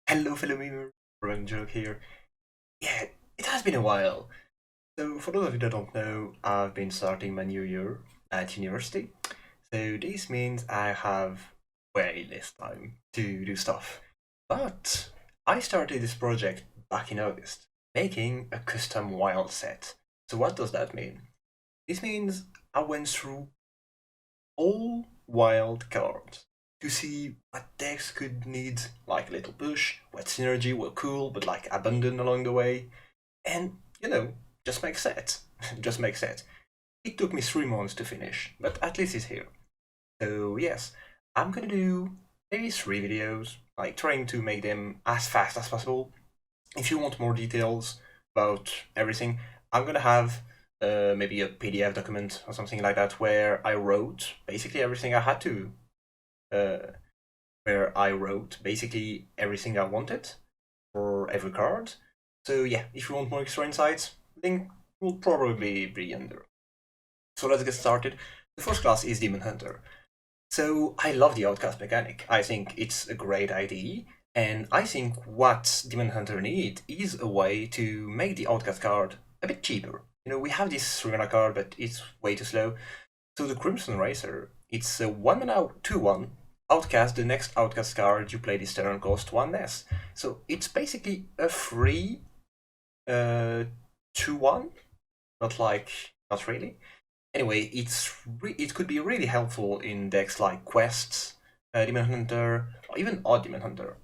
Hello, fellow memer. Run joke here. Yeah, it has been a while. So, for those of you that don't know, I've been starting my new year at university. So, this means I have way less time to do stuff. But I started this project back in August, making a custom wild set. So, what does that mean? This means I went through all wild cards to see what decks could need like a little push, what synergy were cool but like abandoned along the way, and just make set. Just make set. It took me 3 months to finish, but at least it's here. So yes, I'm gonna do maybe 3 videos, like trying to make them as fast as possible. If you want more details about everything, I'm gonna have maybe a PDF document or something like that where I wrote basically everything I had to, uh, where I wrote basically everything I wanted for every card. So yeah, if you want more extra insights, link will probably be under. So let's get started. The first class is Demon Hunter. So I love the Outcast mechanic. I think it's a great idea, and I think what Demon Hunter need is a way to make the Outcast card a bit cheaper. We have this 3 mana card, but it's way too slow. So the Crimson Racer, it's a 1 mana 2/1. Outcast the next Outcast card you play this turn cost 1 less. So it's basically a free 2/1, not really. Anyway, it could be really helpful in decks like Quests, Demon Hunter, or even Odd Demon Hunter.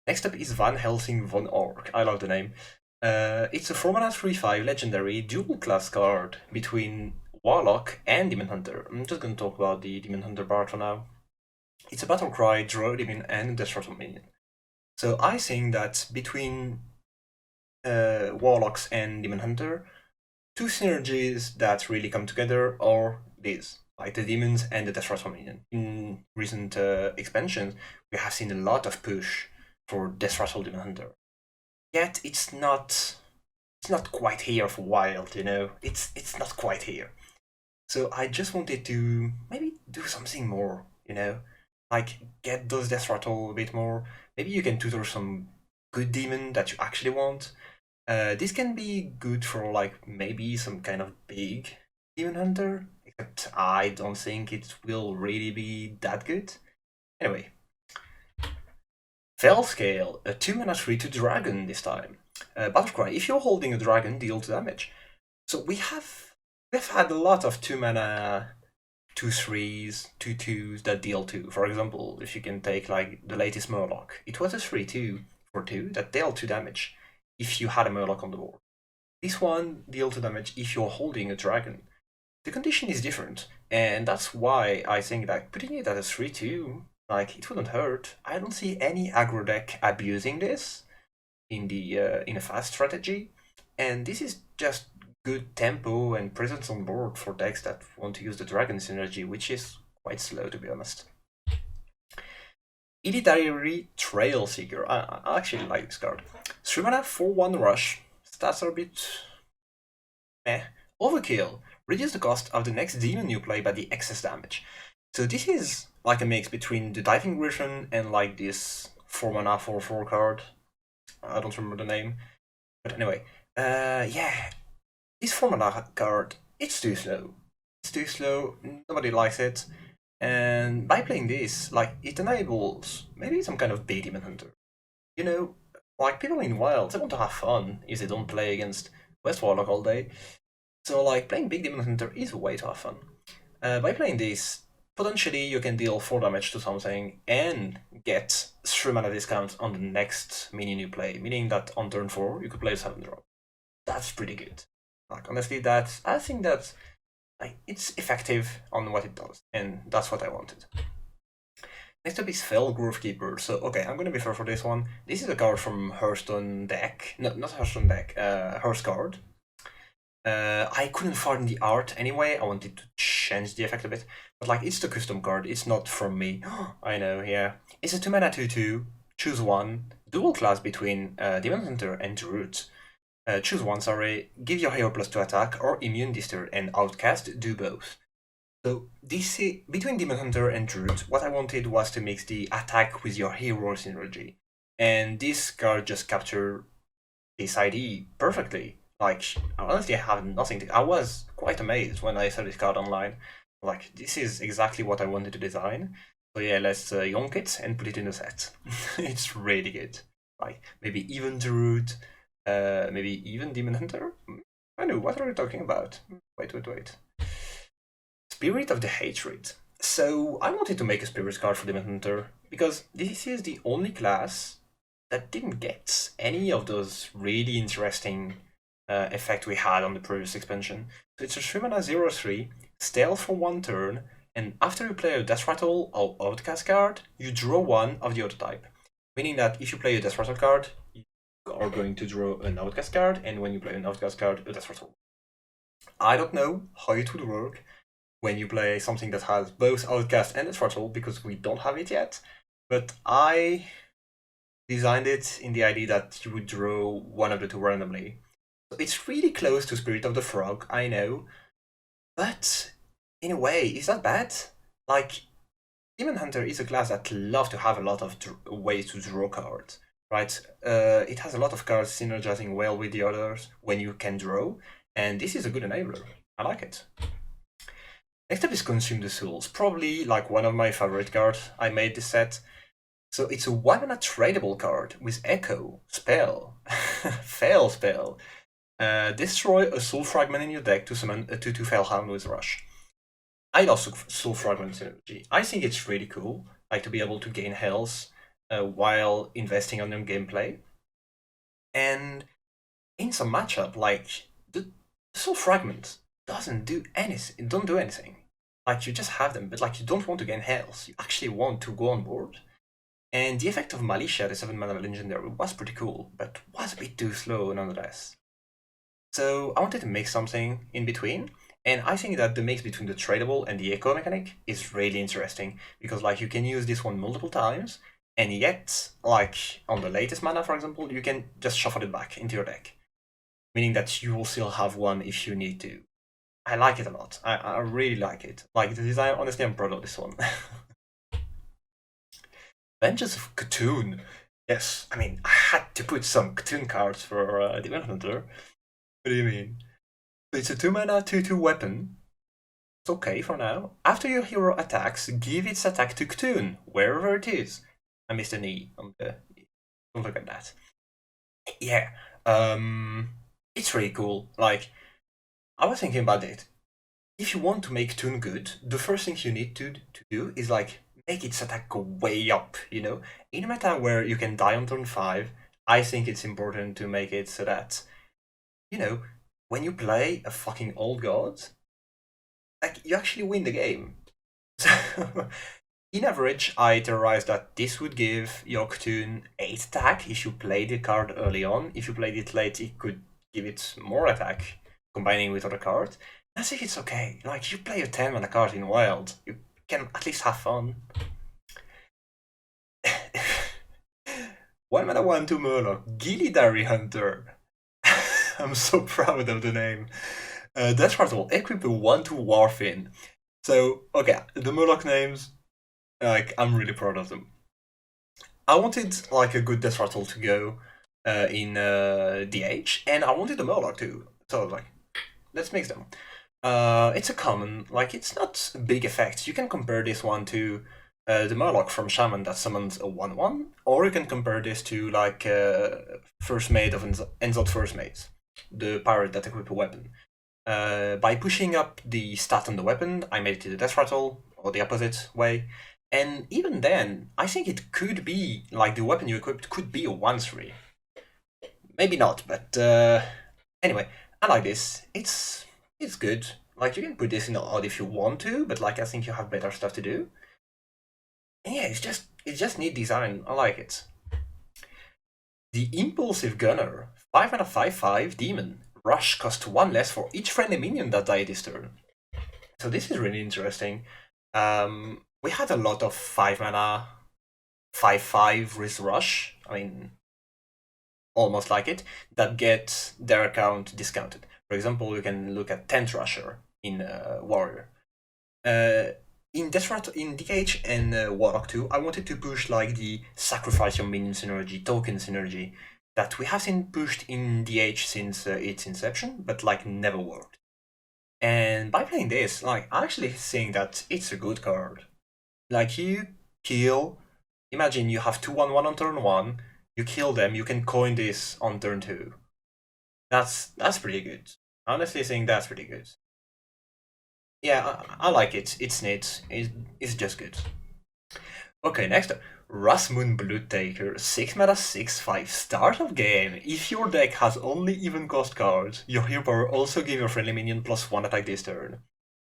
Next up is Van Helsing von Orc. I love the name. It's a 4 mana 3/5 legendary dual class card between Warlock and Demon Hunter. I'm just gonna talk about the Demon Hunter part for now. It's a battle cry, draw a demon, and destructive minion. So I think that between Warlocks and Demon Hunter, two synergies that really come together are these, like the demons and the destructive minion. In recent expansions, we have seen a lot of push for destructive Demon Hunter. Yet it's not quite here for wild, It's not quite here. So I just wanted to maybe do something more, like get those death rattle a bit more. Maybe you can tutor some good demon that you actually want. This can be good for like maybe some kind of big demon hunter, except I don't think it will really be that good. Anyway, Fel Scale, a 2 mana 3/2 dragon this time. Battlecry, if you're holding a dragon, deal 2 damage. So we've had a lot of 2 mana 2/3s, 2/2s that deal 2. For example, if you can take like the latest Murloc, it was a 3/2 for 2 that dealt 2 damage if you had a Murloc on the board. This one deals 2 damage if you're holding a dragon. The condition is different, and that's why I think that putting it at a 3/2, like, it wouldn't hurt. I don't see any aggro deck abusing this in a fast strategy, and this is just good tempo and presence on board for decks that want to use the dragon synergy, which is quite slow, to be honest. Elitary Trail Seeker. I actually like this card. 3 mana 4/1 rush. Stats are a bit meh. Overkill. Reduce the cost of the next demon you play by the excess damage. So this is like a mix between the Diving Griffin and like this 4 mana 4/4 card. I don't remember the name. But anyway, yeah. This 4 mana card, it's too slow. It's too slow, nobody likes it. And by playing this, like, it enables maybe some kind of big demon hunter. Like, people in Wild, they want to have fun if they don't play against West Warlock all day. So, like, playing big demon hunter is a way to have fun. By playing this, potentially you can deal 4 damage to something and get 3 mana discount on the next minion you play, meaning that on turn 4 you could play a 7-drop. That's pretty good. Like, honestly, I think that it's effective on what it does, and that's what I wanted. Next up is Fel Grove Keeper. So, okay, I'm gonna be fair for this one. This is a card from Hearthstone deck. No, not Hearthstone deck, Hearth card. I couldn't find the art anyway, I wanted to change the effect a bit. But like, it's the custom card, it's not from me. I know, yeah. It's a 2 mana 2/2, choose one, dual class between Demon Hunter and Druid. Choose one, sorry, give your hero +2 attack, or immune disturb and outcast, do both. So this between Demon Hunter and Druid, what I wanted was to mix the attack with your hero synergy, and this card just captured this idea perfectly. Like honestly, I have nothing to. I was quite amazed when I saw this card online. Like this is exactly what I wanted to design. So yeah, let's yonk it and put it in the set. It's really good. Like maybe even Druid, maybe even Demon Hunter. I know what are we talking about? Wait. Spirit of the Hatred. So I wanted to make a Spirit card for Demon Hunter because this is the only class that didn't get any of those really interesting effect we had on the previous expansion. So it's a 3-mana 0/3, stealth for 1 turn, and after you play a Death Rattle or Outcast card, you draw one of the other type. Meaning that if you play a Death Rattle card, you are going to draw an Outcast card, and when you play an Outcast card, a Death Rattle. I don't know how it would work when you play something that has both Outcast and Death Rattle, because we don't have it yet, but I designed it in the idea that you would draw one of the two randomly. So it's really close to Spirit of the Frog, I know, but in a way, is that bad? Like, Demon Hunter is a class that loves to have a lot of ways to draw cards, right? It has a lot of cards synergizing well with the others when you can draw, and this is a good enabler. I like it. Next up is Consume the Souls, probably like one of my favorite cards I made this set. So it's a 1-mana tradable card with Echo, Spell, Fail Spell. Destroy a Soul Fragment in your deck to summon a 2/2 Felhound with Rush. I love Soul Fragment synergy. I think it's really cool, like to be able to gain health while investing on your gameplay. And in some matchup, like the Soul Fragment doesn't do anything. Don't do anything. Like you just have them, but like you don't want to gain health. You actually want to go on board. And the effect of Militia, the 7-mana legendary, was pretty cool, but was a bit too slow nonetheless. So I wanted to make something in between, and I think that the mix between the tradable and the echo mechanic is really interesting, because like you can use this one multiple times, and yet, like on the latest mana, for example, you can just shuffle it back into your deck, meaning that you will still have one if you need to. I like it a lot. I really like it. Like the design, honestly, I'm proud of this one. Vengeance of Cthulhu. Yes, I mean, I had to put some Cthulhu cards for Demon Hunter. What do you mean? It's a 2-mana 2/2 weapon. It's okay for now. After your hero attacks, give its attack to Cthulhu, wherever it is. I missed an E on the... Don't look at that. Yeah, it's really cool. Like, I was thinking about it. If you want to make Cthulhu good, the first thing you need to do is like make its attack go way up, you know? In a meta where you can die on turn 5, I think it's important to make it so that, you know, when you play a fucking old god, like you actually win the game. So, in average, I theorized that this would give your Cthulhu 8 attack if you played the card early on. If you played it late, it could give it more attack, combining with other cards. I think it's okay. Like, you play a 10 mana card in Wild, you can at least have fun. 1 mana 1/2 Murloc, Gilidary Hunter. I'm so proud of the name. Death Rattle, equip a 1/2 Warfin. So, okay, the Murloc names, like, I'm really proud of them. I wanted, like, a good Death Rattle to go in DH, and I wanted a Murloc too. So I was like, let's mix them. It's a common, like, it's not a big effect. You can compare this one to the Murloc from Shaman that summons a 1/1, or you can compare this to, like, First Mate of Enzot First Mate, the pirate that equip a weapon. By pushing up the stat on the weapon, I made it to the Death Rattle, or the opposite way. And even then, I think it could be, like, the weapon you equipped could be a 1/3. Maybe not, but anyway, I like this. It's good. Like, you can put this in odd if you want to, but like I think you have better stuff to do. And yeah, it's just neat design. I like it. The Impulsive Gunner, 5-mana 5/5 demon. Rush costs 1 less for each friendly minion that died this turn. So this is really interesting. We had a lot of 5-mana 5/5 with Rush. I mean, almost like it, that get their account discounted. For example, you can look at Tent Rusher in Warrior. In DH and Warlock 2, I wanted to push like the sacrifice your minion synergy, token synergy that we have seen pushed in DH since its inception, but like never worked. And by playing this, like I actually think that it's a good card. Like you kill, imagine you have 2/1/1 on turn 1, you kill them, you can coin this on turn 2. That's pretty good. I honestly think that's pretty good. Yeah, I like it. It's neat. It's just good. Okay, next up. Rasmun Bloodtaker, 6 mana 6/5, start of game. If your deck has only even cost cards, your hero power also give your friendly minion +1 attack this turn.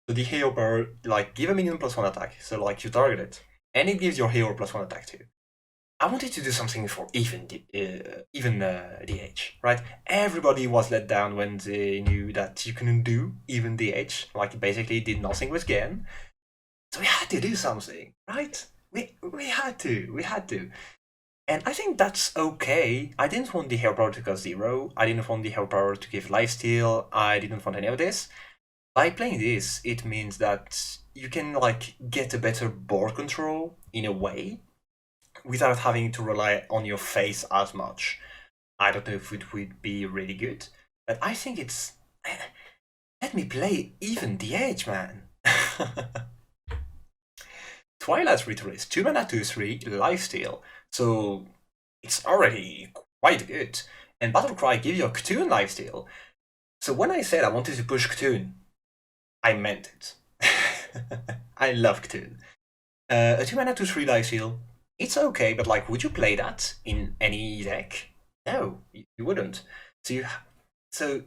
So the hero power, like, give a minion +1 attack, so like you target it, and it gives your hero +1 attack too. I wanted to do something for even DH, right? Everybody was let down when they knew that you couldn't do even DH, like basically did nothing with Gen. So we had to do something, right? We had to. And I think that's okay. I didn't want the hero power to cost 0. I didn't want the hero power to give lifesteal. I didn't want any of this. By playing this, it means that you can like get a better board control in a way without having to rely on your face as much. I don't know if it would be really good, but I think it's. Let me play even DH, man. Twilight Retrace, 2 mana 2/3, lifesteal, so it's already quite good. And Battlecry gives you a Cthulhu lifesteal. So when I said I wanted to push Cthulhu, I meant it. I love Cthulhu. A 2 mana 2/3 lifesteal, it's okay, but like, would you play that in any deck? No, you wouldn't. So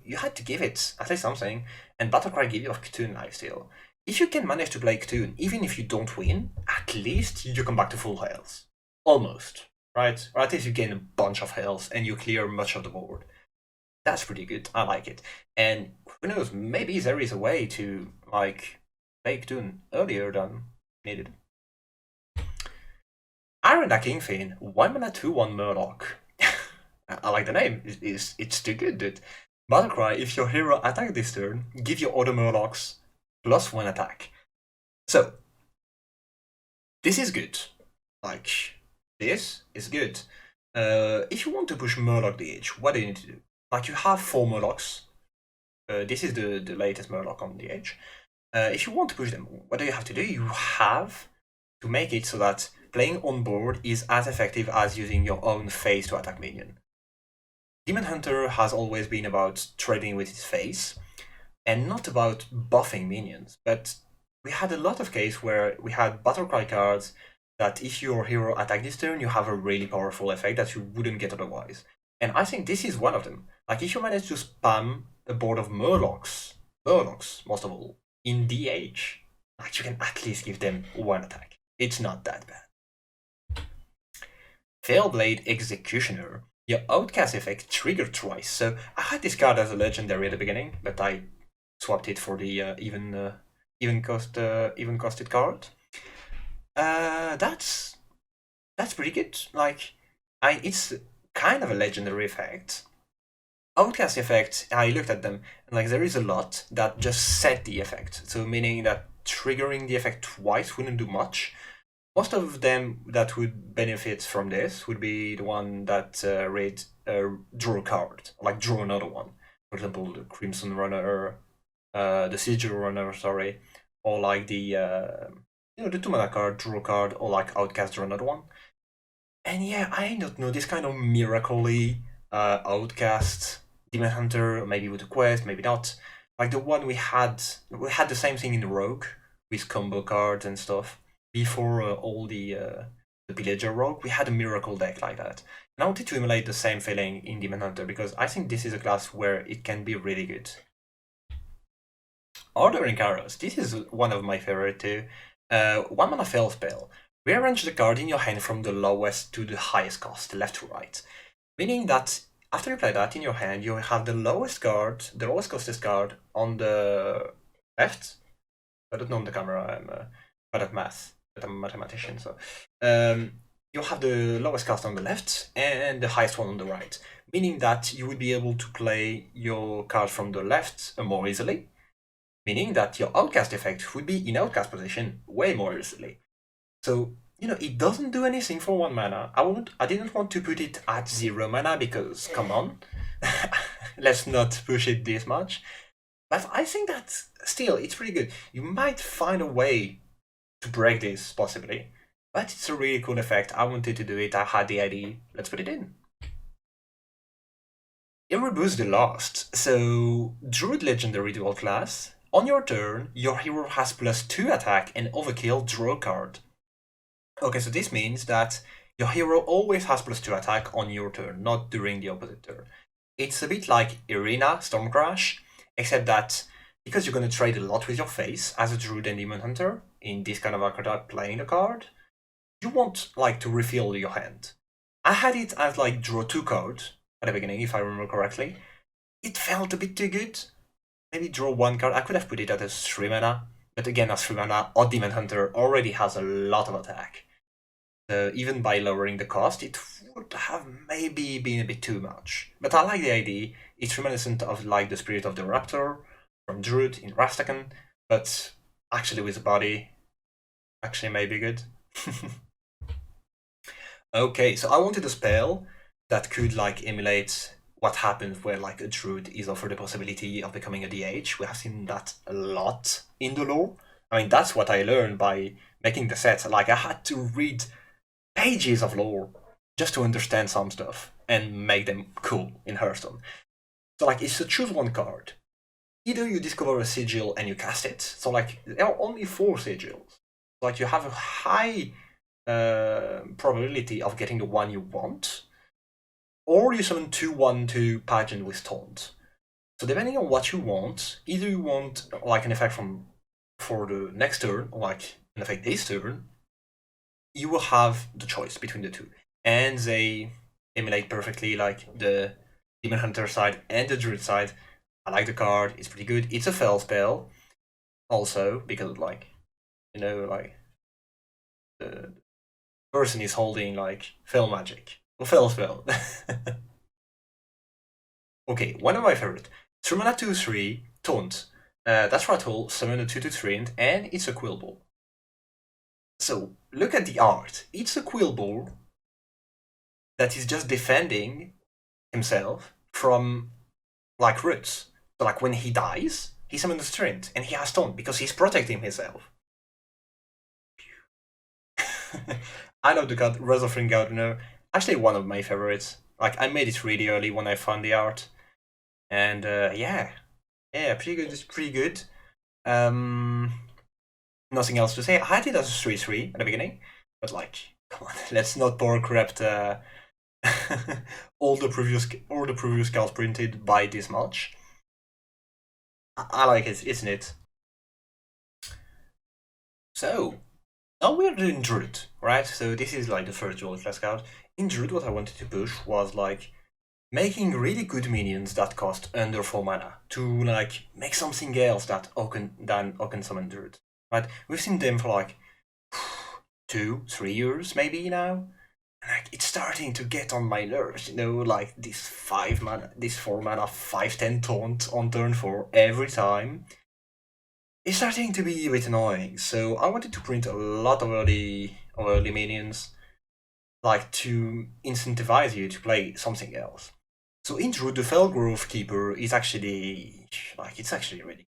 you had to give it at least something, and Battlecry give you a Cthulhu lifesteal. If you can manage to play Cthulhu, even if you don't win, at least you come back to full health. Almost, right? Or at least you gain a bunch of health and you clear much of the board. That's pretty good. I like it. And who knows, maybe there is a way to like play Cthulhu earlier than needed. Arenda Kingfin, 1 mana 2/1 Murloc. I like the name. It's too good, dude. Battlecry, if your hero attack this turn, give your other Murlocs +1 attack. So, this is good. Like, this is good. If you want to push Murloc DH, what do you need to do? Like, you have 4 Murlocs. This is the latest Murloc on DH. If you want to push them, what do you have to do? You have to make it so that playing on board is as effective as using your own face to attack minion. Demon Hunter has always been about trading with his face, and not about buffing minions, but we had a lot of cases where we had Battlecry cards that if your hero attack this turn, you have a really powerful effect that you wouldn't get otherwise. And I think this is one of them. Like, if you manage to spam a board of Murlocs most of all, in DH, like, you can at least give them 1 attack. It's not that bad. Failblade Executioner. Your Outcast effect triggered twice. So I had this card as a legendary at the beginning, but I swapped it for the even costed card. That's pretty good. Like, it's kind of a legendary effect. Outcast effect, I looked at them, and like there is a lot that just set the effect. So meaning that triggering the effect twice wouldn't do much. Most of them that would benefit from this would be the one that read draw a card, like draw another one. For example, the Crimson Runner, the Sigil Runner, sorry, or like the the 2 mana card, draw a card, or like Outcast draw another one. And yeah, I don't know, this kind of miracle-y Outcast Demon Hunter, maybe with a quest, maybe not. Like the one we had the same thing in Rogue with combo cards and stuff. Before all the Pillager Rogue, we had a miracle deck like that. And I wanted to emulate the same feeling in Demon Hunter because I think this is a class where it can be really good. Ordering Arrows, this is one of my favorite too. 1 mana Fel spell. Rearrange the card in your hand from the lowest to the highest cost, left to right. Meaning that after you play that in your hand, you have the lowest costed card on the left. I don't know on the camera, I'm bad at math, but I'm a mathematician, so. You have the lowest cost on the left and the highest one on the right. Meaning that you would be able to play your card from the left more easily. meaning that your outcast effect would be in outcast position way more easily. So, it doesn't do anything for 1 mana. I didn't want to put it at 0 mana because, come on, let's not push it this much. But I think that still, it's pretty good. You might find a way to break this, possibly. But it's a really cool effect. I wanted to do it. I had the idea. Let's put it in. Hero boost the last. So, Druid Legendary dual class. On your turn, your hero has +2 attack and overkill, draw a card. Okay, so this means that your hero always has +2 attack on your turn, not during the opposite turn. It's a bit like Arena Stormcrash, except that because you're going to trade a lot with your face as a Druid and Demon Hunter in this kind of archetype playing the card, you want to refill your hand. I had it as draw 2 cards at the beginning, if I remember correctly. It felt a bit too good. Maybe draw 1 card. I could have put it at a 3 mana, but again, as 3 mana, Odd Demon Hunter already has a lot of attack. Even by lowering the cost, it would have maybe been a bit too much. But I like the idea. It's reminiscent of the Spirit of the Raptor from Druid in Rastakan, but actually with a body. Actually may be good. Okay, so I wanted a spell that could emulate what happens where a Druid is offered the possibility of becoming a DH. We have seen that a lot in the lore. I mean, that's what I learned by making the set. I had to read pages of lore just to understand some stuff and make them cool in Hearthstone. So it's to choose 1 card. Either you discover a sigil and you cast it. So there are only 4 sigils. You have a high probability of getting the one you want, or you summon 2/1/2 Pageant with Taunt. So depending on what you want, either you want an effect for the next turn, or an effect this turn, you will have the choice between the two. And they emulate perfectly the Demon Hunter side and the Druid side. I like the card, it's pretty good. It's a Fel spell, also, because the person is holding Fel magic. Or Fel spell. Okay, one of my favorite. 3 mana 2/3, Taunt. That's right, whole summon a 2/3, and it's a Quill Ball. So, look at the art. It's a Quill Ball that is just defending himself from roots. So when he dies, he summons a Strength, and he has Taunt because he's protecting himself. I love the card, Resolving Gardener. Actually, one of my favorites. I made it really early when I found the art, and yeah, pretty good. It's pretty good. Nothing else to say. I had it as a 3/3 at the beginning, but come on, let's not power corrupt all the previous cards printed by this much. I like it, isn't it? So now we're doing Druid, right? So this is the first dual class card. In Druid, what I wanted to push was making really good minions that cost under 4 mana to make something else than Oaken Summon Druid. Right? We've seen them for 2-3 years maybe now. And it's starting to get on my nerves, this 4 mana 5/10 taunt on turn 4 every time. It's starting to be a bit annoying, so I wanted to print a lot of early minions, to incentivize you to play something else. So in Druid, the Fel Grove Keeper is actually it's actually really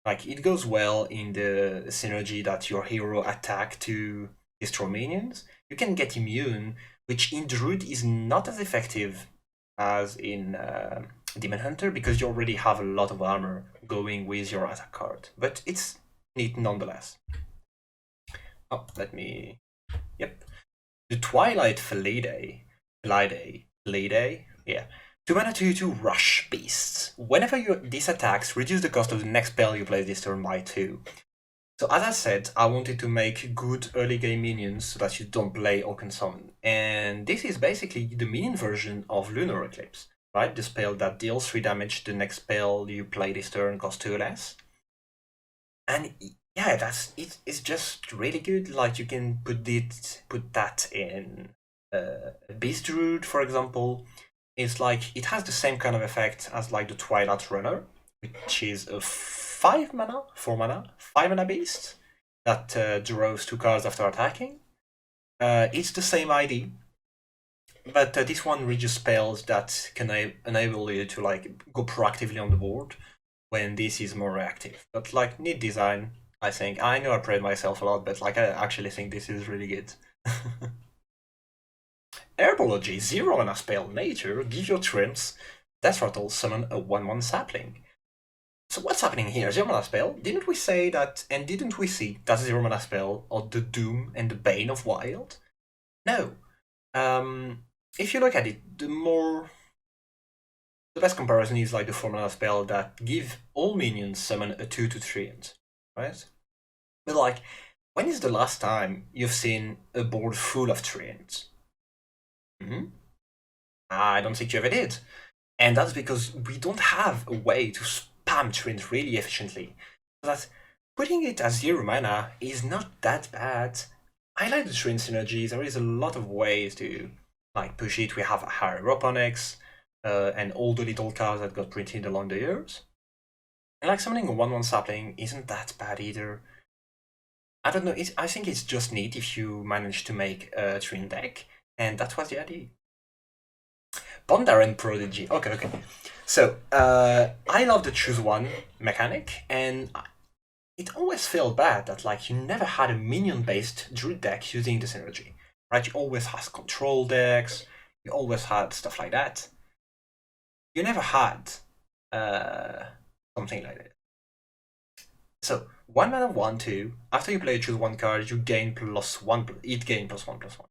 it goes well in the synergy that your hero attack to destroy minions. You can get immune, which in Druid is not as effective as in Demon Hunter because you already have a lot of armor going with your attack card. But it's neat nonetheless. Oh, Yep. The Twilight Felide. Yeah. 2 mana 2/2 Rush Beasts. Whenever this attacks, reduce the cost of the next spell you play this turn by 2. So as I said, I wanted to make good early game minions so that you don't play Oaken Summon. And this is basically the minion version of Lunar Eclipse, right? The spell that deals 3 damage, the next spell you play this turn costs 2 less. And yeah, it's just really good. You can put that in Beast Druid, for example. It's it has the same kind of effect as the Twilight Runner, which is a 4 mana, 5 mana beast that draws 2 cards after attacking. It's the same ID, but this one reads spells that can enable you to like go proactively on the board when this is more reactive. But like neat design, I think. I know I praise myself a lot, but like I actually think this is really good. Herbology, 0 mana spell, nature, give your trimps, Death Rattle, summon a 1/1 sapling. So what's happening here? 0 mana spell? Didn't we say that, and didn't we see that 0 mana spell or the Doom and the Bane of Wild? No. If you look at it, the best comparison is like the 4 mana spell that give all minions summon a 2/3, right? But like, when is the last time you've seen a board full of treants? I don't think you ever did. And that's because we don't have a way to spam treant really efficiently. So that putting it as 0 mana is not that bad. I like the treant synergy. There is a lot of ways to like push it. We have hieroponics and all the little cards that got printed along the years. And like summoning a 1/1 sapling isn't that bad either. I don't know, I think it's just neat if you manage to make a treant deck, and that was the idea. Bondaren Prodigy. Okay. So, I love the choose one mechanic, and it always felt bad that like you never had a minion-based Druid deck using the synergy, right? You always had control decks, you always had stuff like that. You never had something like that. So 1 mana 1/2. After you play choose one card, you gain +1. It gain +1/+1.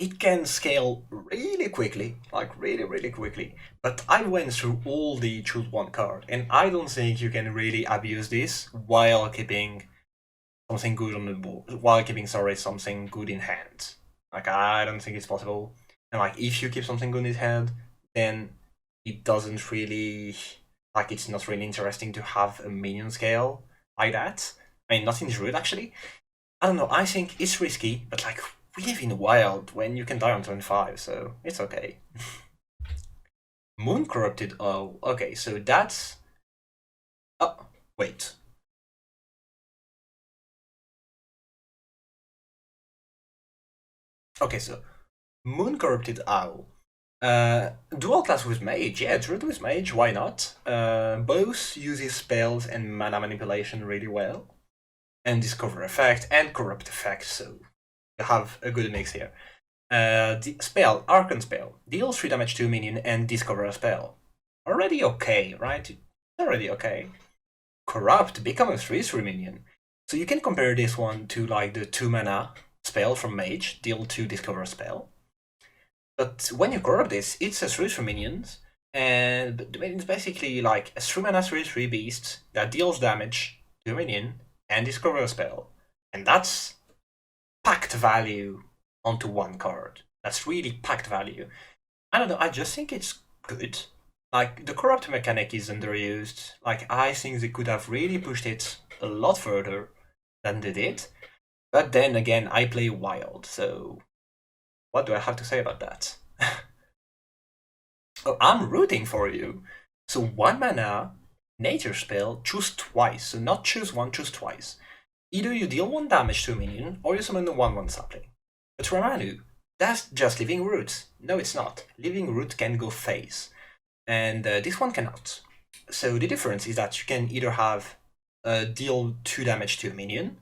It can scale really quickly, like really quickly. But I went through all the choose one card, and I don't think you can really abuse this while keeping something good on the board, something good in hand. Like I don't think it's possible. And like if you keep something good in hand, then it doesn't really like it's not really interesting to have a minion scale like that. I mean, not in Druid actually. I don't know. I think it's risky, but like we live in the wild when you can die on turn 5, so it's okay. Moon Corrupted. Oh, okay. So that's. Oh, wait. Okay, so Moon Corrupted Owl. Dual class with Mage, yeah, Druid with Mage, why not? Both uses spells and mana manipulation really well, and Discover effect and Corrupt effect, so you have a good mix here. The spell, Arcane spell, deals 3 damage to a minion and Discover a spell. Already okay, right? It's already okay. Corrupt, become a 3/3 minion. So you can compare this one to like the 2 mana spell from Mage, deal 2, discover a spell. But when you corrupt this, it's a 3/3 minions, and it's basically like a 3 mana 3/3 beast that deals damage to a minion and discover a spell. And that's packed value onto one card. That's really packed value. I don't know, I just think it's good. Like, the corrupt mechanic is underused. Like, I think they could have really pushed it a lot further than they did. But then again, I play Wild, so what do I have to say about that? Oh, I'm rooting for you. So 1 mana, nature spell, choose twice. So not choose one, choose twice. Either you deal 1 damage to a minion, or you summon a 1/1 sapling. But Ramanu, that's just Living Root. No, it's not. Living Root can go phase. And this one cannot. So the difference is that you can either have deal 2 damage to a minion,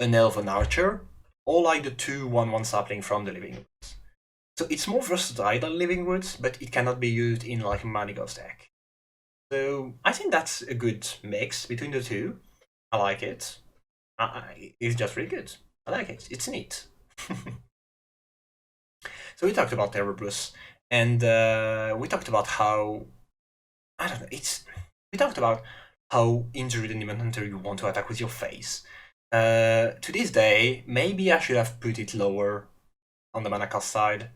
an elven archer, or like the 2/1/1 sapling from the Living Roots. So it's more versatile than Living Roots, but it cannot be used in like a Manigos deck. So I think that's a good mix between the two. I like it. It's just really good. I like it. It's neat. So we talked about Erebus, and we talked about how I don't know. We talked about how in Druid and Demon Hunter you want to attack with your face. To this day, maybe I should have put it lower on the mana cost side.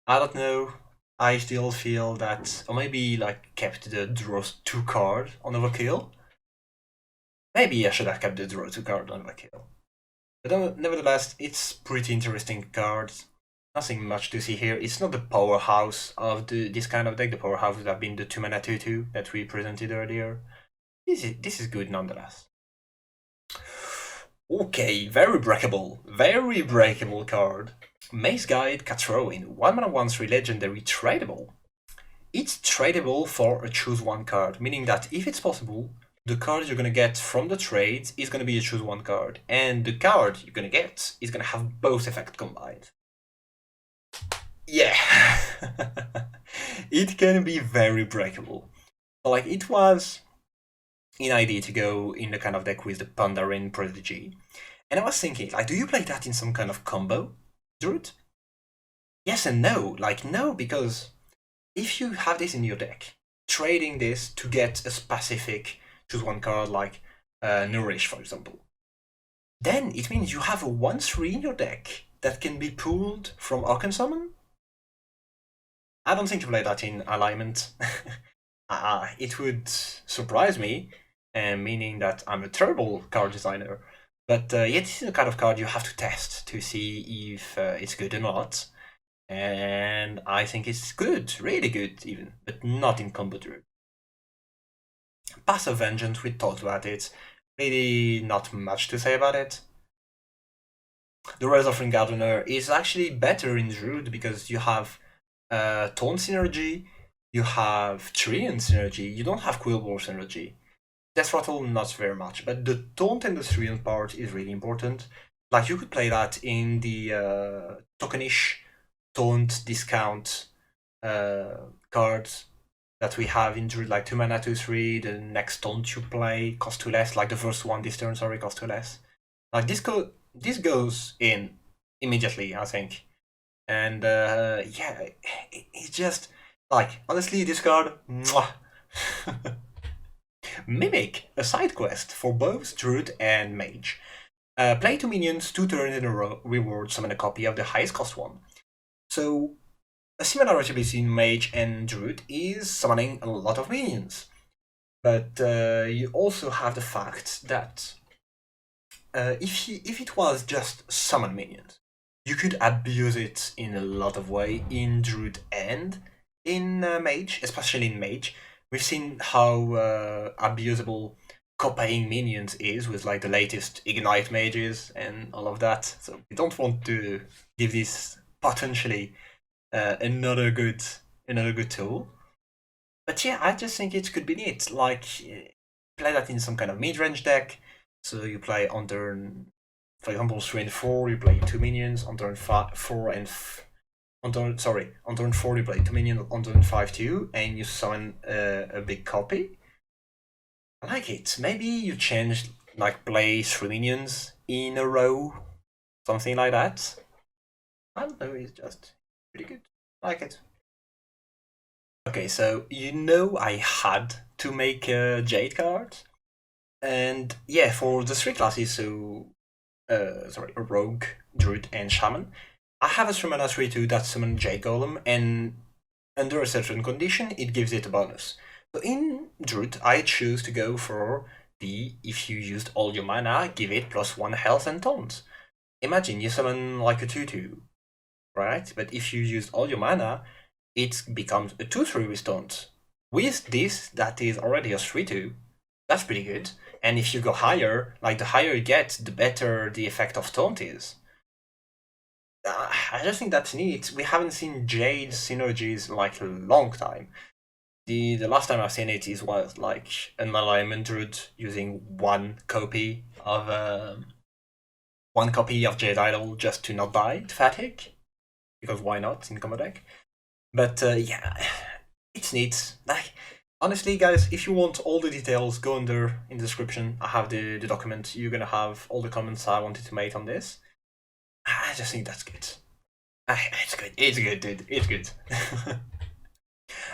I don't know. I still feel that, or maybe like kept the draw 2 card on Overkill. Maybe I should have kept the draw 2 card on Overkill. But nevertheless, it's pretty interesting card. Nothing much to see here. It's not the powerhouse of this kind of deck. The powerhouse would have been the 2 mana 2/2 that we presented earlier. this is good nonetheless. Okay, very breakable card. Maze Guide Katrowin, 1/1/3 legendary tradable. It's tradable for a choose one card, meaning that if it's possible, the card you're gonna get from the trades is gonna be a choose one card, and the card you're gonna get is gonna have both effects combined. Yeah, it can be very breakable. Like, it was an idea to go in the kind of deck with the Pandarin Prodigy, and I was thinking, like, do you play that in some kind of combo, Druid? Yes and no. Like, no, because if you have this in your deck, trading this to get a specific choose one card like Nourish, for example, then it means you have a 1/3 in your deck that can be pulled from Arcane Summon. I don't think you play that in alignment. It would surprise me, meaning that I'm a terrible card designer. But yeah, this is a kind of card you have to test to see if it's good or not. And I think it's good, really good even, but not in combo Druid. Pass of Vengeance, we talked about it. Really not much to say about it. The Rise of Gardener is actually better in Druid because you have Taunt synergy, you have Treant synergy, you don't have Quillbore synergy. Death Rattle, not very much, but the Taunt and the Treant part is really important. Like, you could play that in the tokenish Taunt discount cards that we have in Druid, like 2 mana, 2/3, the next Taunt you play costs 2 less, like the first one this turn, sorry, costs 2 less. Like, this goes in immediately, I think. And yeah, it's just, like, honestly, this card, mwah. Mimic, a side quest for both Druid and Mage. Play 2 minions 2 turns in a row, reward summon a copy of the highest cost one. So, a similarity between Mage and Druid is summoning a lot of minions. But you also have the fact that if it was just summon minions, you could abuse it in a lot of ways in Druid and in Mage, especially in Mage. We've seen how abusable copying minions is with like the latest Ignite mages and all of that. So we don't want to give this potentially another good tool. But yeah, I just think it could be neat. Like, play that in some kind of mid-range deck. So you play on turn, for example, 3 and 4, you play 2 minions. On turn 4 and on turn 4 you play 2 minions. On turn 5 2, and you summon a big copy. I like it. Maybe you change, like, play 3 minions in a row, something like that. I don't know. It's just pretty good. I like it. Okay, so I had to make a Jade card, and yeah, for the 3 classes, so a Rogue, Druid, and Shaman, I have a 3-mana 3/2 that summon Jade Golem, and under a certain condition, it gives it a bonus. So in Druid, I choose to go for the if you used all your mana, give it +1 health and taunt. Imagine you summon like a 2/2, right? But if you used all your mana, it becomes a 2/3 with taunt. With this, that is already a 3/2. That's pretty good. And if you go higher, like the higher you get, the better the effect of taunt is. I just think that's neat. We haven't seen Jade synergies in like a long time. The last time I've seen it was like an alignment Druid using one copy of Jade Idol just to not die to fatigue, because why not in combo deck? But yeah, it's neat. Like, honestly, guys, if you want all the details, go under in the description. I have the document. You're gonna have all the comments I wanted to make on this. I just think that's good. It's good. It's good, dude. It's good.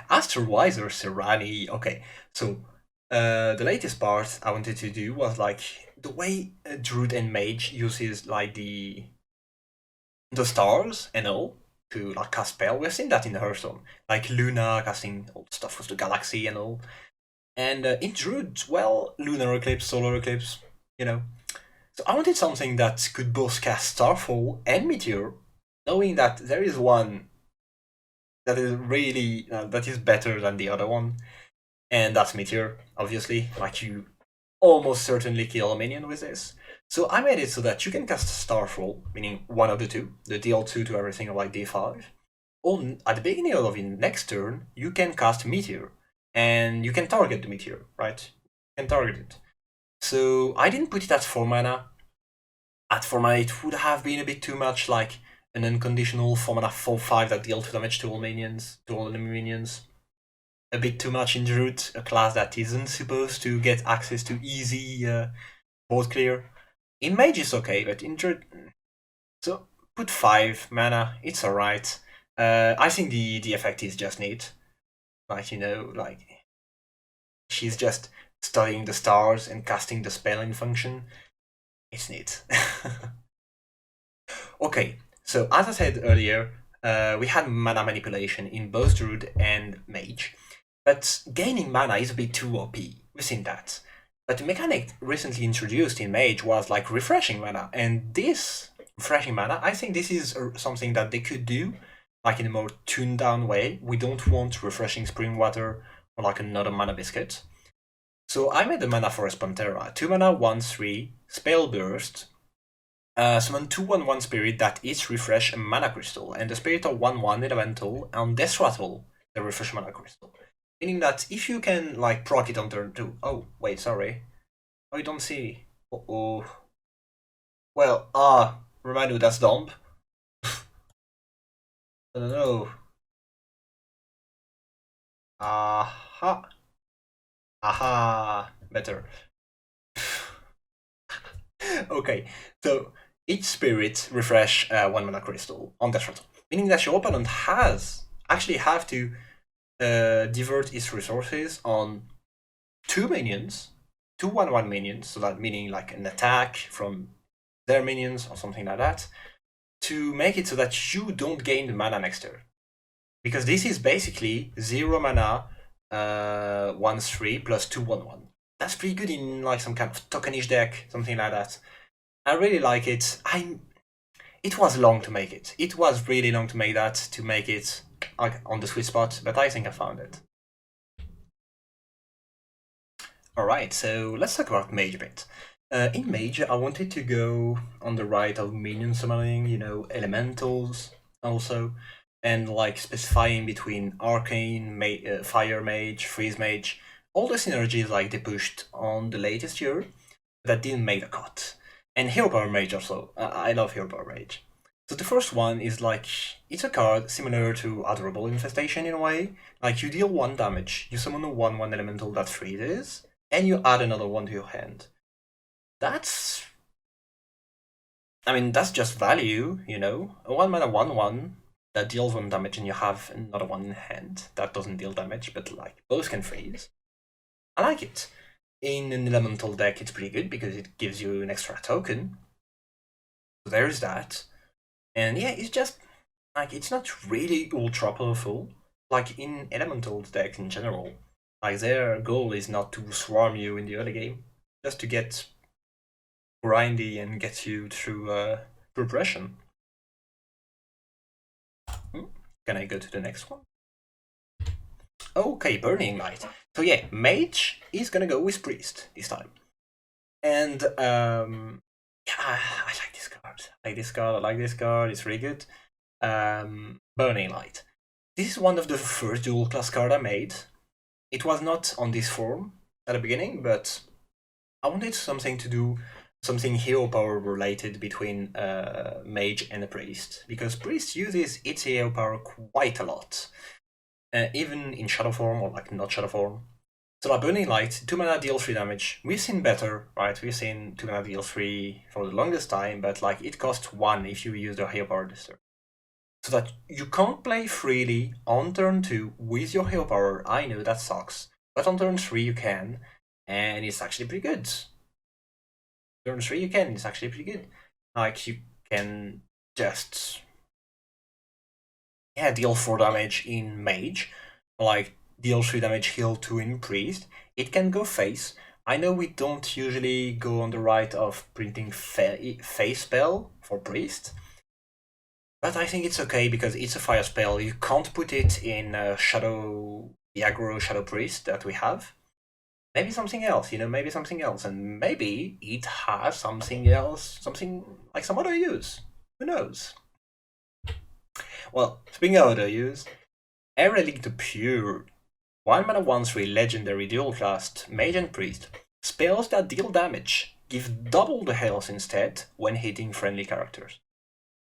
Astrowiser Serrani. Okay, so the latest part I wanted to do was like the way Druid and Mage uses like the stars and all to like cast spell. We've seen that in the Hearthstone, like Luna casting all stuff with the galaxy and all. And in Druid, well, lunar eclipse, solar eclipse, you know. So I wanted something that could both cast Starfall and Meteor, knowing that there is one that is really that is better than the other one. And that's Meteor, obviously. Like, you almost certainly kill a minion with this. So I made it so that you can cast Starfall, meaning one of the two, the deal 2 to everything like D5. Or at the beginning of your next turn, you can cast Meteor. And you can target the Meteor, right? You can target it. So I didn't put it at 4 mana. At 4 mana, it would have been a bit too much, like an unconditional 4 mana 4/5 that deals 2 damage to all minions, to all enemy minions. A bit too much in Druid, a class that isn't supposed to get access to easy board clear. In Mage it's okay, but in Druid... So, put 5 mana, it's alright. I think the effect is just neat. Like, you know, like... She's just studying the stars and casting the spell in function. It's neat. Okay, so as I said earlier, we had mana manipulation in both Druid and Mage. But gaining mana is a bit too OP, we've seen that. But the mechanic recently introduced in Mage was like refreshing mana, and this refreshing mana, I think this is something that they could do, like in a more tuned down way. We don't want refreshing spring water or like another mana biscuit. So I made the mana forest Pantera, 2 mana, 1/3, spell burst, summon 2/1/1 spirit that each refresh a mana crystal, and the spirit of 1/1 elemental on death rattle the refresh mana crystal. Meaning that if you can like proc it on turn 2. Oh, wait, sorry. Oh, you don't see. Uh-oh. Well, remind you that's dumb. No. Aha. Aha. Better. Okay, so each spirit refresh 1 mana crystal on death rattle. Meaning that your opponent actually have to divert its resources on 2 minions, 2/1/1 minions, so that meaning like an attack from their minions or something like that, to make it so that you don't gain the mana next turn. Because this is basically 0 mana, 1/3 plus 2/1/1. That's pretty good in like some kind of tokenish deck, something like that. I really like it. It was long to make it. It was really long to make that, to make it like on the sweet spot, but I think I found it. Alright, so let's talk about Mage a bit. In Mage, I wanted to go on the right of minion summoning, you know, elementals also, and like specifying between Arcane, Fire Mage, Freeze Mage, all the synergies like they pushed on the latest year that didn't make the cut. And Hero Power Mage also. I love Hero Power Mage. So the first one is like, it's a card similar to Adorable Infestation in a way. Like you deal 1 damage, you summon a 1/1 elemental that freezes, and you add another one to your hand. That's... I mean, that's just value, you know? A 1 mana 1/1 that deals 1 damage and you have another one in hand that doesn't deal damage, but like, both can freeze. I like it. In an elemental deck, it's pretty good because it gives you an extra token. So there's that. And yeah, it's just, like, it's not really ultra powerful. Like, in elemental decks in general, like, their goal is not to swarm you in the early game, just to get grindy and get you through progression. Can I go to the next one? Okay, Burning Light. So yeah, Mage is gonna go with Priest this time. And yeah, I like this card. I like this card. It's really good. Burning Light. This is one of the first dual class card I made. It was not on this form at the beginning, but I wanted something to do, something hero power related between Mage and a Priest, because Priest uses its hero power quite a lot, even in shadow form or like not shadow form. So like Burning Light, 2 mana deal 3 damage. We've seen better, right? We've seen 2 mana deal 3 for the longest time, but like it costs 1 if you use the hero power this turn. So that you can't play freely on turn 2 with your hero power. I know that sucks, but on turn 3 you can, and it's actually pretty good. Turn 3 you can, it's actually pretty good. Like you can just deal 4 damage in Mage, like deal 3 damage, heal 2 in Priest. It can go face. I know we don't usually go on the right of printing face spell for Priest, but I think it's okay because it's a fire spell. You can't put it in Shadow the aggro Shadow Priest that we have. Maybe something else, maybe something else. And maybe it has something else, something like some other use. Who knows? Well, speaking of other use, Era Link to Pure 1 mana 1/3 legendary dual class Mage and Priest. Spells that deal damage give double the health instead when hitting friendly characters.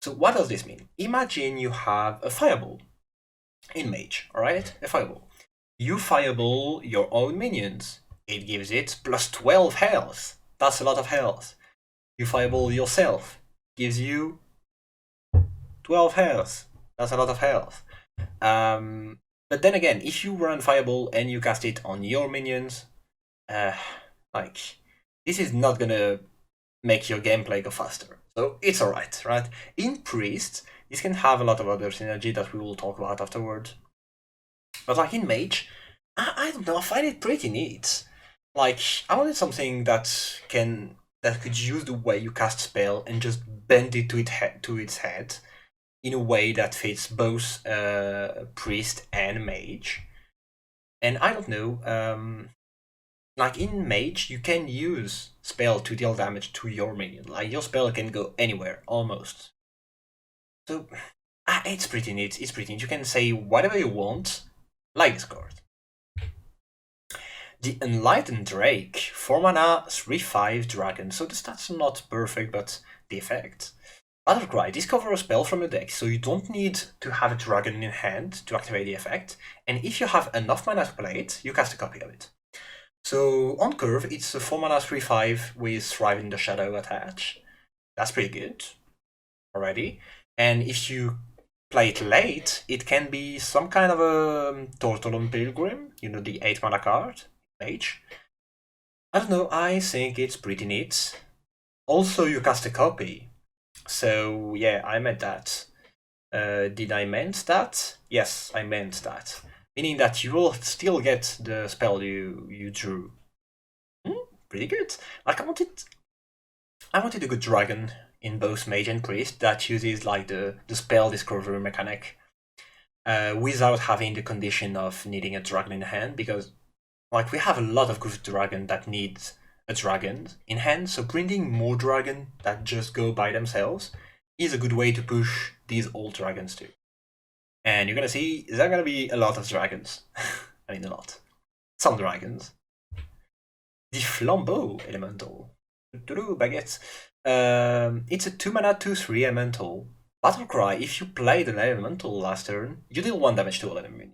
So what does this mean? Imagine you have a fireball in Mage, alright? A fireball. You fireball your own minions. It gives it plus 12 health. That's a lot of health. You fireball yourself. Gives you 12 health. That's a lot of health. But then again, if you run fireball and you cast it on your minions, this is not gonna make your gameplay go faster. So it's alright, right? In Priest, this can have a lot of other synergy that we will talk about afterwards. But like in Mage, I don't know, I find it pretty neat. Like, I wanted something that could use the way you cast spell and just bend it to its head in a way that fits both Priest and Mage. And I don't know, like in Mage, you can use spell to deal damage to your minion. Like your spell can go anywhere, almost. So, it's pretty neat. It's pretty neat. You can say whatever you want, like this card. The Enlightened Drake, 4 mana, 3/5 dragon. So the stats are not perfect, but the effect. Battlecry, discover a spell from your deck, so you don't need to have a dragon in hand to activate the effect. And if you have enough mana to play it, you cast a copy of it. So on curve, it's a 4 mana 3/5 with Thrive in the Shadow attached. That's pretty good already. And if you play it late, it can be some kind of a Tortolon Pilgrim, the 8 mana card, Mage. I don't know, I think it's pretty neat. Also, you cast a copy. So yeah, I meant that. Did I meant that? Yes, I meant that. Meaning that you will still get the spell you drew. Pretty good. Like I wanted a good dragon in both Mage and Priest that uses like the spell discovery mechanic without having the condition of needing a dragon in hand, because like we have a lot of good dragon that needs a dragon in hand, so printing more dragon that just go by themselves is a good way to push these old dragons too. And you're gonna see there are gonna be a lot of dragons. I mean a lot. Some dragons. The Flambeau Elemental. Baguette. It's a 2 mana 2/3 Elemental. Battlecry, if you played an Elemental last turn, you deal 1 damage to all enemy.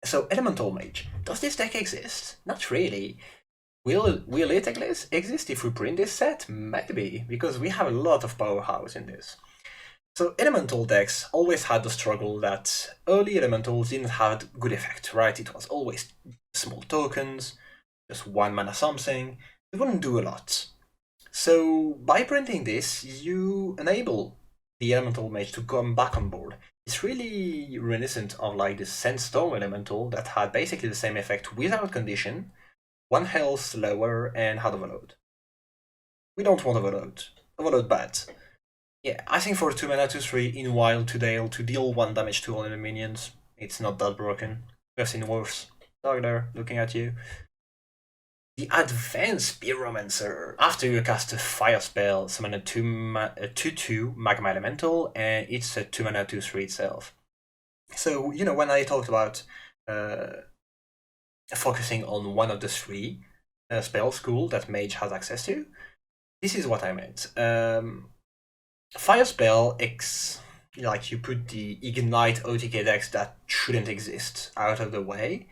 So Elemental Mage. Does this deck exist? Not really. Will it exist if we print this set? Maybe, because we have a lot of powerhouse in this. So Elemental decks always had the struggle that early Elementals didn't have good effect, right? It was always small tokens, just 1 mana something. It wouldn't do a lot. So by printing this, you enable the Elemental Mage to come back on board. It's really reminiscent of like the Sandstorm Elemental that had basically the same effect without condition, 1 health lower, and had Overload. We don't want Overload. Overload bad. Yeah, I think for 2 mana 2/3 in Wild to deal 1 damage to all enemy minions, it's not that broken. We've seen worse. Dog there, looking at you. The Advanced Pyromancer. After you cast a fire spell, summon a 2/2 Magma Elemental, and it's a 2 mana 2/3 itself. So, when I talked about focusing on one of the 3 spell school that Mage has access to, this is what I meant. Fire spell, like you put the Ignite OTK decks that shouldn't exist out of the way.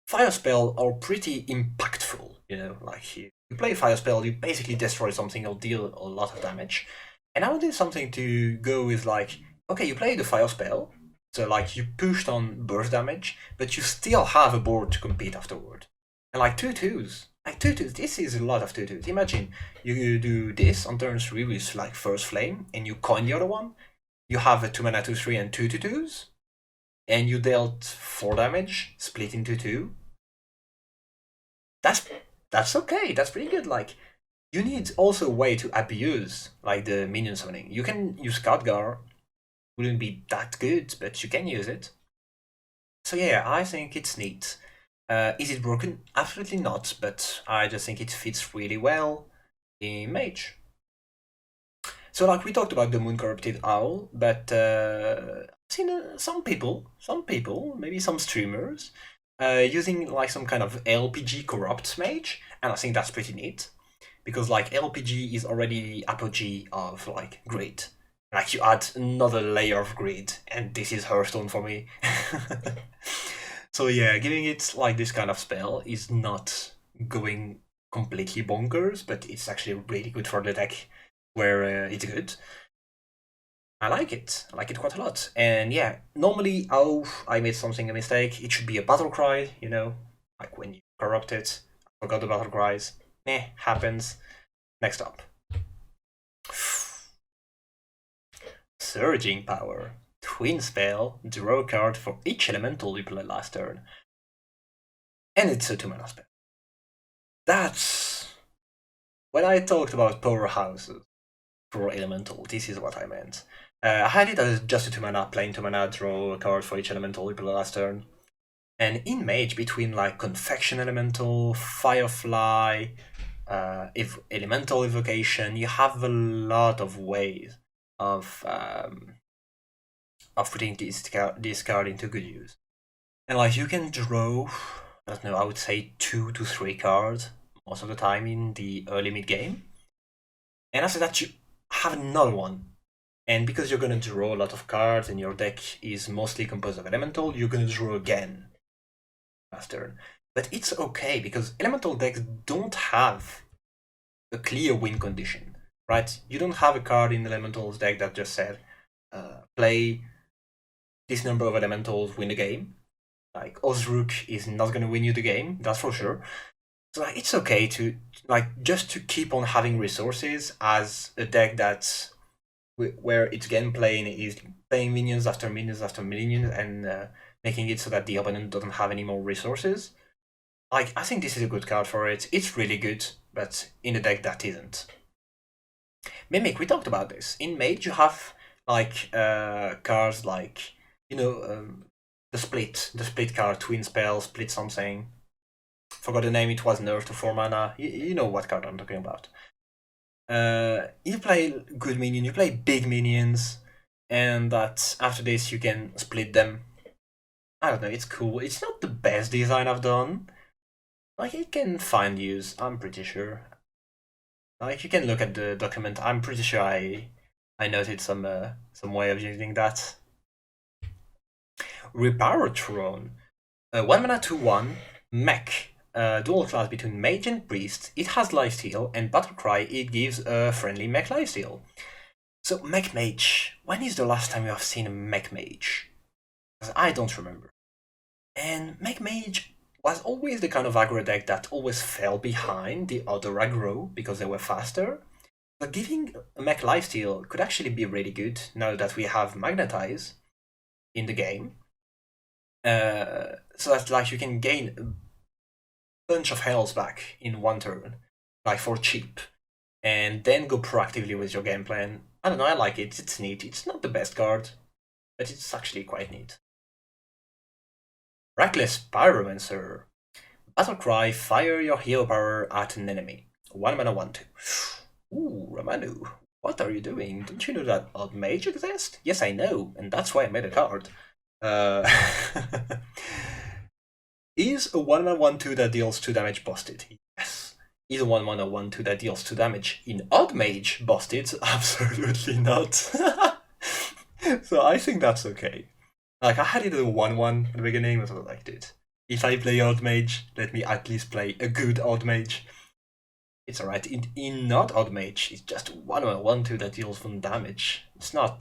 Fire spell are pretty impactful, like you play fire spell, you basically destroy something or deal a lot of damage. And I wanted something to go with like, okay, you play the fire spell, so like you pushed on burst damage, but you still have a board to compete afterward. And like 2/2s, this is a lot of 2/2s. Imagine you do this on turn 3 with like First Flame, and you coin the other one. You have a 2 mana 2/3 and 2/2s, and you dealt 4 damage, split into 2. That's okay. That's pretty good. Like you need also a way to abuse like the minion summoning. You can use Khadgar. Wouldn't be that good, but you can use it. So yeah, I think it's neat. Is it broken? Absolutely not, but I just think it fits really well in Mage. So like we talked about the Moon Corrupted Owl, but I've seen some people, maybe some streamers, using like some kind of LPG corrupt mage, and I think that's pretty neat because like LPG is already the apogee of like grid. Like you add another layer of grid, and this is Hearthstone for me. So yeah, giving it like this kind of spell is not going completely bonkers, but it's actually really good for the deck where it's good. I like it. I like it quite a lot. And yeah, normally, oh, I made a mistake. It should be a battle cry, you know, like when you corrupt it. I forgot the battle cries. Happens. Next up. Surging Power. Twin spell, draw a card for each elemental you play last turn. And it's a 2-mana spell. That's... When I talked about powerhouses for elemental, this is what I meant. I had it as just a 2-mana, plain 2-mana, draw a card for each elemental you play last turn. And in Mage, between like Confection Elemental, Firefly, Elemental Evocation, you have a lot of ways of putting this card into good use. And like you can draw, I don't know, I would say 2 to 3 cards most of the time in the early mid game. And after that, you have another one. And because you're going to draw a lot of cards and your deck is mostly composed of Elemental, you're going to draw again last turn. But it's okay because Elemental decks don't have a clear win condition, right? You don't have a card in Elemental's deck that just said, play this number of Elementals, win the game. Like, Ozrook is not going to win you the game, that's for sure. So like, it's okay to, like, just to keep on having resources as a deck that's where its gameplay is playing minions after minions after minions and making it so that the opponent doesn't have any more resources. Like, I think this is a good card for it. It's really good, but in a deck that isn't. Mimic, we talked about this. In Mage, you have like cards like, you know, the split card, twin spell, split something. Forgot the name. It was nerfed to 4-mana. You know what card I'm talking about. You play good minion, you play big minions, and that after this you can split them. I don't know, it's cool. It's not the best design I've done. Like, it can find use, I'm pretty sure. Like, you can look at the document, I'm pretty sure I noted some way of using that. Repower Throne. 1-mana 2-1, mech. Dual class between Mage and Priest. It has lifesteal, and Battlecry, it gives a friendly mech lifesteal. So, Mech Mage. When is the last time you have seen a Mech Mage? Because I don't remember. And Mech Mage was always the kind of aggro deck that always fell behind the other aggro because they were faster. But giving a mech lifesteal could actually be really good now that we have Magnetize in the game. So that like you can gain a bunch of health back in one turn, like for cheap, and then go proactively with your game plan. I don't know, I like it, it's neat. It's not the best card, but it's actually quite neat. Reckless Pyromancer. Battlecry, fire your hero power at an enemy. 1-mana 1-2. Ooh, Ramanu, what are you doing? Don't you know that Odd Mage exists? Yes, I know, and that's why I made a card. Is a 1-mana 1-2 that deals 2 damage busted? Yes. Is a 1-mana 1-2 that deals 2 damage in Odd Mage busted? Absolutely not. So I think that's okay. Like, I had it as a 1-1 at the beginning, but I was like, dude, if I play Odd Mage, let me at least play a good Odd Mage. It's alright. In not Odd Mage, it's just 1-1, 1-2 that deals 1 damage. It's not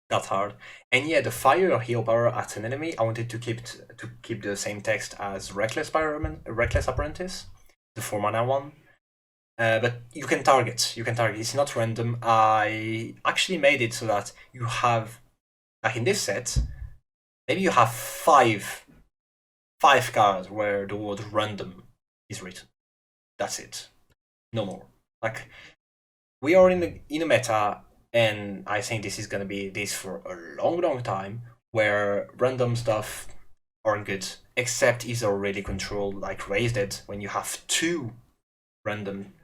that hard. And yeah, the fire or heal power at an enemy, I wanted to keep the same text as Reckless Apprentice, the 4-mana one. But you can target. It's not random. I actually made it so that you have, like in this set, maybe you have five cards where the word random is written. That's it. No more. Like, we are in a meta, and I think this is gonna be this for a long time, where random stuff aren't good, except is already controlled, like Raised It, when you have 2 random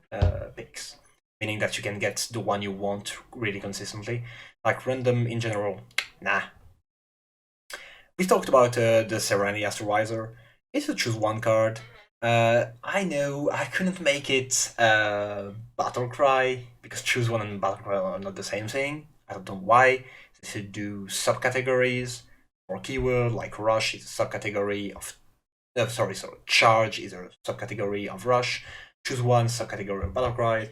picks, meaning that you can get the one you want really consistently. Like random in general, nah. We talked about the Serenity Astrovisor. It's a choose one card. I know I couldn't make it Battle Cry because choose one and Battle Cry are not the same thing. I don't know why. They should do subcategories or keyword, like Rush is a subcategory of. Sorry, Charge is a subcategory of Rush. Choose one subcategory of Battle Cry.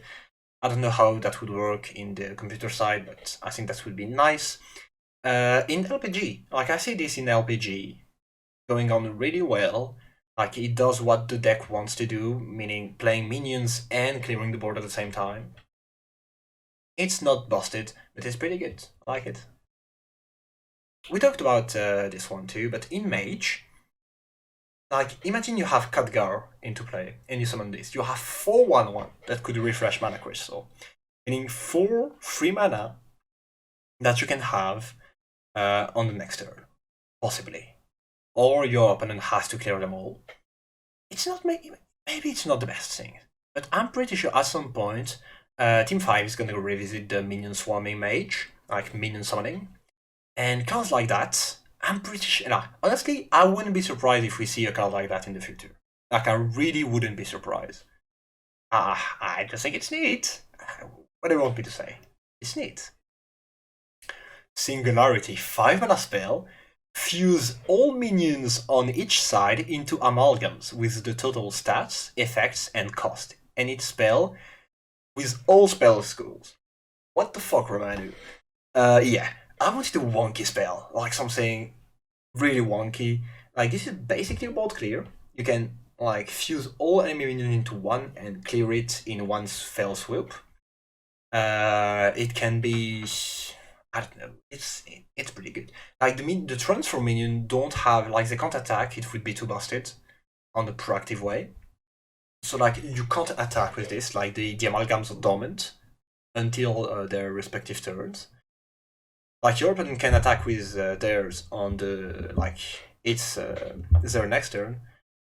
I don't know how that would work in the computer side, but I think that would be nice. In LPG, like I see this in LPG going on really well. Like it does what the deck wants to do, meaning playing minions and clearing the board at the same time. It's not busted, but it's pretty good. I like it. We talked about this one too, but in Mage, like imagine you have Khadgar into play and you summon this. You have 4/1/1 that could refresh mana crystal, meaning 4 free mana that you can have on the next turn, possibly. Or your opponent has to clear them all. It's not maybe it's not the best thing, but I'm pretty sure at some point Team 5 is going to revisit the minion swarming mage, like minion summoning, and cards like that. I'm pretty sure. Nah, honestly, I wouldn't be surprised if we see a card like that in the future. Like I really wouldn't be surprised. I just think it's neat. What do you want me to say? It's neat. Singularity, 5 mana spell. Fuse all minions on each side into amalgams with the total stats, effects, and cost. And its spell with all spell schools. What the fuck, Romanu? Yeah, I wanted a wonky spell, like something really wonky. Like this is basically board clear. You can like fuse all enemy minions into one and clear it in one fell swoop. It can be, I don't know. It's pretty good. Like the transform minion don't have, like they can't attack. It would be too busted on the proactive way. So like you can't attack with this. Like the amalgams are dormant until their respective turns. Like your opponent can attack with theirs on the like it's their next turn,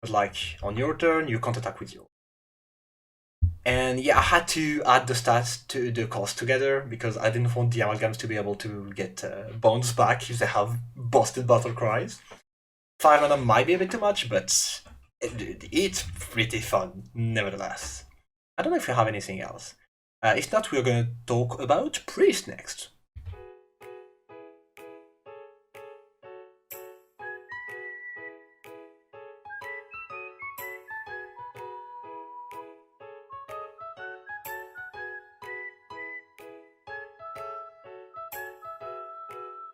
but like on your turn you can't attack with yours. And yeah, I had to add the stats to the cost together because I didn't want the amalgams to be able to get bones back if they have busted battle cries. 5 mana might be a bit too much, but it's pretty fun nevertheless. I don't know if you have anything else. If not, we're going to talk about Priest next.